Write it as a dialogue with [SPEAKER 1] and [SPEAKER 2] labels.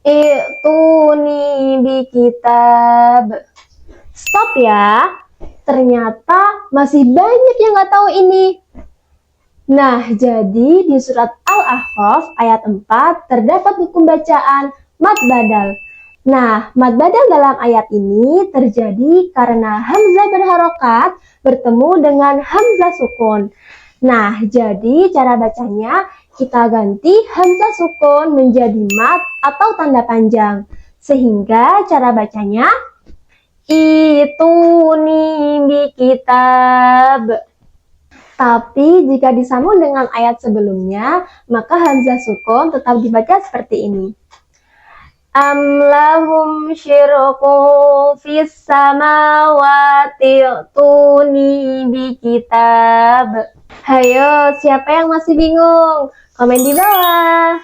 [SPEAKER 1] I'tuni bikitab. Stop ya. Ternyata masih banyak yang nggak tahu ini. Nah, jadi di surat Al-Ahqaf ayat 4 terdapat hukum bacaan mad badal. Nah, mad badal dalam ayat ini terjadi karena hamzah berharokat bertemu dengan hamzah sukun. Nah, jadi cara bacanya kita ganti hamzah sukun menjadi mad atau tanda panjang. Sehingga cara bacanya I'tuni bikitab. Tapi jika disambung dengan ayat sebelumnya, maka hamzah sukun tetap dibaca seperti ini. Am lahum syirqun fis samawati tuni bikitab. Hayo, siapa yang masih bingung? Komen di bawah.